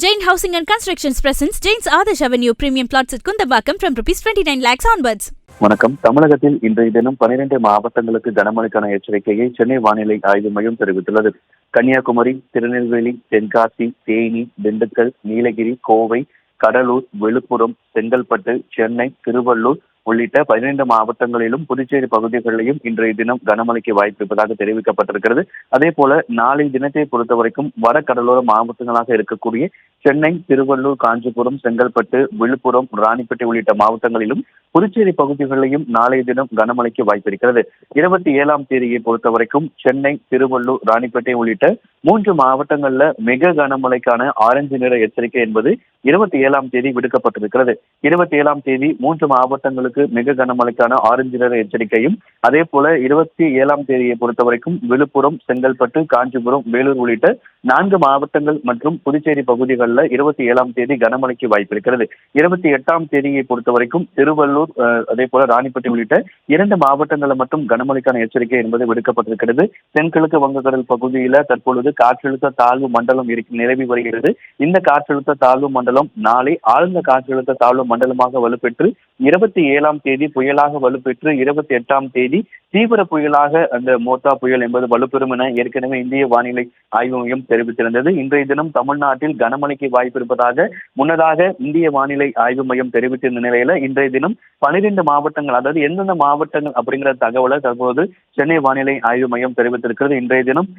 Jain Housing and Constructions presents Jain's Adarsh Avenue Premium Plots at Kundambakam from Rs 29 lakhs onwards. வணக்கம். தமிழகத்தில் இன்றைய தினம் 12 மாவட்டங்களுக்கு கனமழைக்கான எச்சரிக்கையை சென்னை வானிலை ஆய்வு மையம் தெரிவித்துள்ளது. கன்னியாகுமரி, திருநெல்வேலி, தென்காசி, தேனி, திண்டுக்கல், நீலகிரி, கோவை, கடலூர், விழுப்புரம், செங்கல்பட்டு, சென்னை, திருவள்ளூர் உள்ளிட்ட 12 மாவட்டங்களிலும் புதுச்சேரி பகுதிகளிலும் இன்றைய தினம் கனமழைக்கு வாய்ப்பு இருப்பதாக தெரிவிக்கப்பட்டிருக்கிறது. அதே போல நாளை தினத்தை பொறுத்தவரைக்கும் வட கடலோர மாவட்டங்களாக இருக்கக்கூடிய சென்னை, திருவள்ளூர், காஞ்சிபுரம், செங்கல்பட்டு, விழுப்புரம், ராணிப்பேட்டை உள்ளிட்ட மாவட்டங்களிலும் புதுச்சேரி பகுதிகளிலும் நாளைய தினம் கனமழைக்கு வாய்ப்பு இருக்கிறது. 27ஆம் தேதியை பொறுத்தவரைக்கும் சென்னை, திருவள்ளூர், ராணிப்பேட்டை உள்ளிட்ட 3 மாவட்டங்கள்ல மிக கனமழைக்கான ஆரஞ்சு நிற எச்சரிக்கை என்பது 27ஆம் தேதி விடுக்கப்பட்டிருக்கிறது. 27ஆம் தேதி 3 மாவட்டங்களுக்கு மிக கனமழைக்கான ஆரஞ்சு நிற எச்சரிக்கையும், அதே போல 27ஆம் தேதியை பொறுத்தவரைக்கும் விழுப்புரம், செங்கல்பட்டு, காஞ்சிபுரம், வேலூர் உள்ளிட்ட 4 மாவட்டங்கள் மற்றும் புதுச்சேரி பகுதிகளில் 27ஆம் தேதி கனமழைக்கு வாய்ப்பு இருக்கிறது. 28ஆம் தேதியை பொறுத்தவரைக்கும் திருவள்ளூர், அதே போல ராணிப்பேட்டை உள்ளிட்ட 2 மாவட்டங்களில் மட்டும் கனமழைக்கான எச்சரிக்கை என்பது விடுக்கப்பட்டிருக்கிறது. தென்கிழக்கு வங்கக்கடல் பகுதியில தற்பொழுது காற்றழுத்த தாழ்வு மண்டலம் நிலவி வருகிறது. இந்த காற்றழுத்த தாழ்வு மண்டலம் நாளை ஆழ்ந்த காற்றழுத்த தாழ்வு மண்டலமாக வலுப்பெற்று 27ஆம் தேதி புயலாக வலுப்பெற்று 28ஆம் தேதி தீவிர புயலாக அந்த மோத்தா புயல் என்பது வலுப்பெறும் என ஏற்கனவே இந்திய வானிலை ஆய்வு மையம் தெரிவித்திருந்தது. இன்றைய தினம் தமிழ்நாட்டில் கனமழைக்கு வாய்ப்பு இருப்பதாக முன்னதாக இந்திய வானிலை ஆய்வு மையம் தெரிவித்திருந்த நிலையில இன்றைய தினம் 12 மாவட்டங்கள், அதாவது எந்தெந்த மாவட்டங்கள் அப்படிங்கிற தகவலை தற்போது சென்னை வானிலை ஆய்வு மையம் தெரிவித்திருக்கிறது. இன்றைய தினம்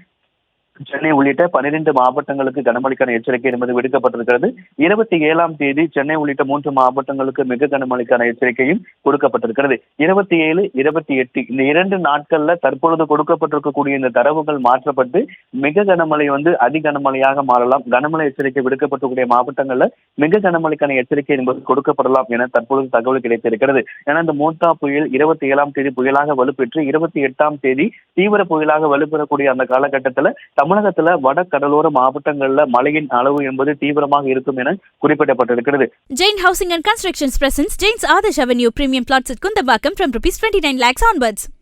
சென்னை உள்ளிட்ட 12 மாவட்டங்களுக்கு கனமழைக்கான எச்சரிக்கை என்பது விடுக்கப்பட்டிருக்கிறது. 27ஆம் தேதி சென்னை உள்ளிட்ட 3 மாவட்டங்களுக்கு மிக கனமழைக்கான எச்சரிக்கையும் கொடுக்கப்பட்டிருக்கிறது. 27, 28 இந்த 2 நாட்கள்ல தற்பொழுது கொடுக்கப்பட்டிருக்கக்கூடிய இந்த தரவுகள் மாற்றப்பட்டு மிக கனமழை அதி கனமழையாக மாறலாம். கனமழை எச்சரிக்கை விடுக்கப்பட்டிருக்கூடிய மாவட்டங்கள்ல மிக கனமழைக்கான எச்சரிக்கை என்பது கொடுக்கப்படலாம் என தற்பொழுது தகவல் கிடைத்திருக்கிறது. ஏன்னா இந்த மோத்தா புயல் 27ஆம் தேதி புயலாக வலுப்பெற்று 28ஆம் தேதி தீவிர புயலாக வலுப்பெறக்கூடிய அந்த காலகட்டத்தில் தமிழகத்துல வட கடலோர மாவட்டங்கள்ல மழையின் அளவு என்பது தீவிரமாக இருக்கும் என குறிப்பிடப்பட்டிருக்கிறது. Jain Housing and Constructions presents Jain's Adarsh Avenue Premium Plots at Kundambakam from Rs 29 lakhs onwards.